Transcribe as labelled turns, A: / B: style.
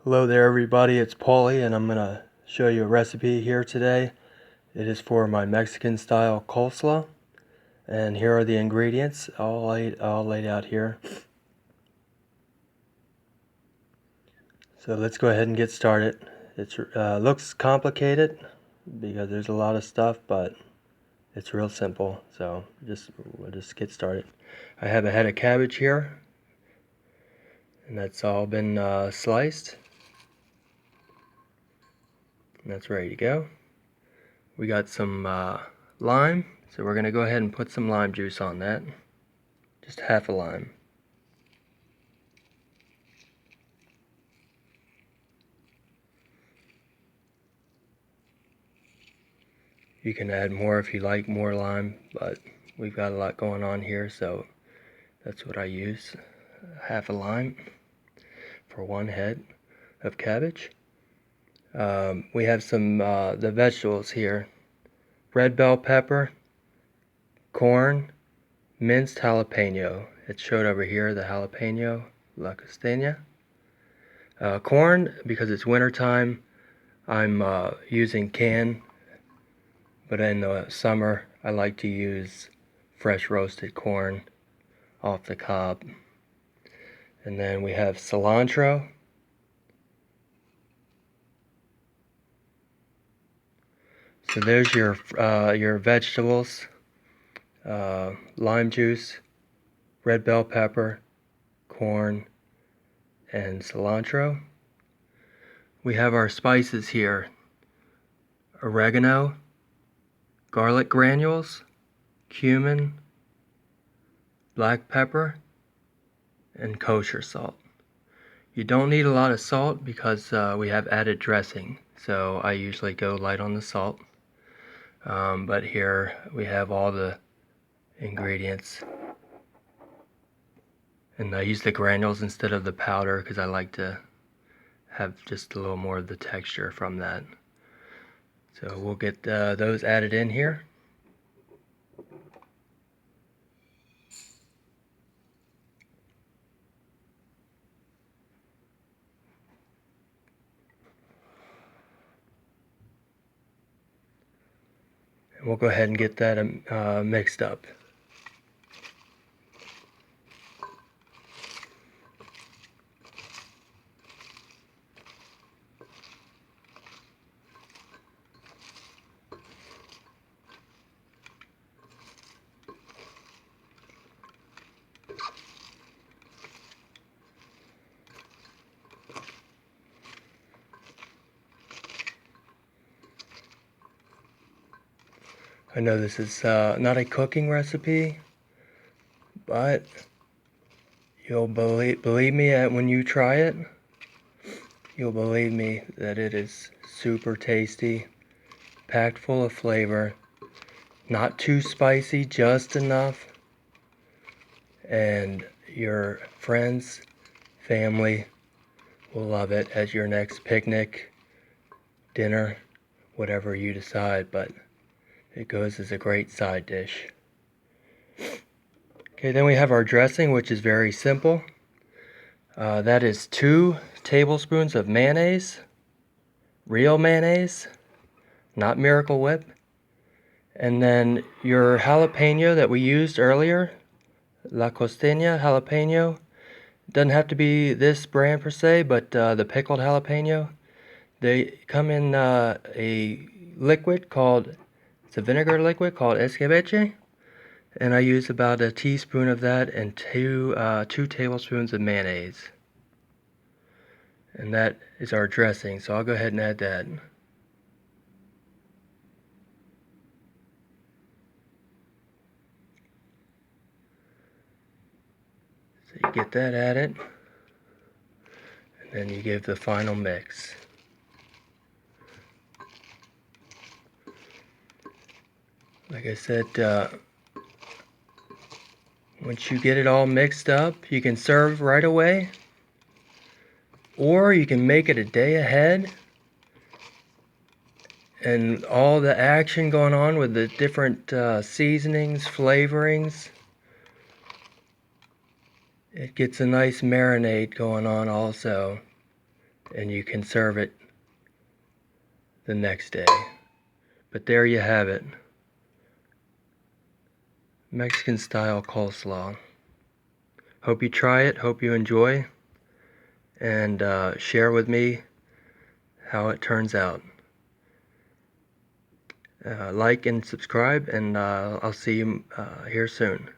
A: Hello there everybody, it's Paulie and I'm going to show you a recipe here today. It is for my Mexican style coleslaw. And here are the ingredients all laid out here. So let's go ahead and get started. It looks complicated because there's a lot of stuff, but it's real simple. So we'll just get started. I have a head of cabbage here, and that's all been sliced. And that's ready to go. We got some lime, so we're going to go ahead and put some lime juice on that. Just half a lime. You can add more if you like more lime, but we've got a lot going on here, so that's what I use. Half a lime for one head of cabbage. We have some the vegetables here: red bell pepper, corn, minced jalapeno. It's showed over here, the jalapeno, la costeña. Corn, because it's winter time, I'm using canned, but in the summer I like to use fresh roasted corn off the cob. And then we have cilantro. So there's your vegetables: lime juice, red bell pepper, corn, and cilantro. We have our spices here: oregano, garlic granules, cumin, black pepper, and kosher salt. You don't need a lot of salt because we have added dressing, so I usually go light on the salt. But here we have all the ingredients, and I use the granules instead of the powder because I like to have just a little more of the texture from that. So we'll get those added in here. And we'll go ahead and get that mixed up. I know this is not a cooking recipe, but you'll believe me when you try it. You'll believe me that it is super tasty, packed full of flavor, not too spicy, just enough, and your friends, family will love it as your next picnic, dinner, whatever you decide, but it goes as a great side dish. Okay, then we have our dressing, which is very simple. That is 2 tablespoons of mayonnaise, real mayonnaise, not Miracle Whip. And then your jalapeno that we used earlier, La Costeña jalapeno. Doesn't have to be this brand per se, but the pickled jalapeno. They come in a liquid called, it's a vinegar liquid called Cabbage. And I use about a teaspoon of that and 2 tablespoons of mayonnaise. And that is our dressing, so I'll go ahead and add that. So you get that added, and then you give the final mix. Like I said, once you get it all mixed up, you can serve right away, or you can make it a day ahead, and all the action going on with the different seasonings, flavorings. It gets a nice marinade going on also. and you can serve it the next day. But there you have it. Mexican style coleslaw. Hope you try it, hope you enjoy, and share with me how it turns out. Like and subscribe, and I'll see you here soon.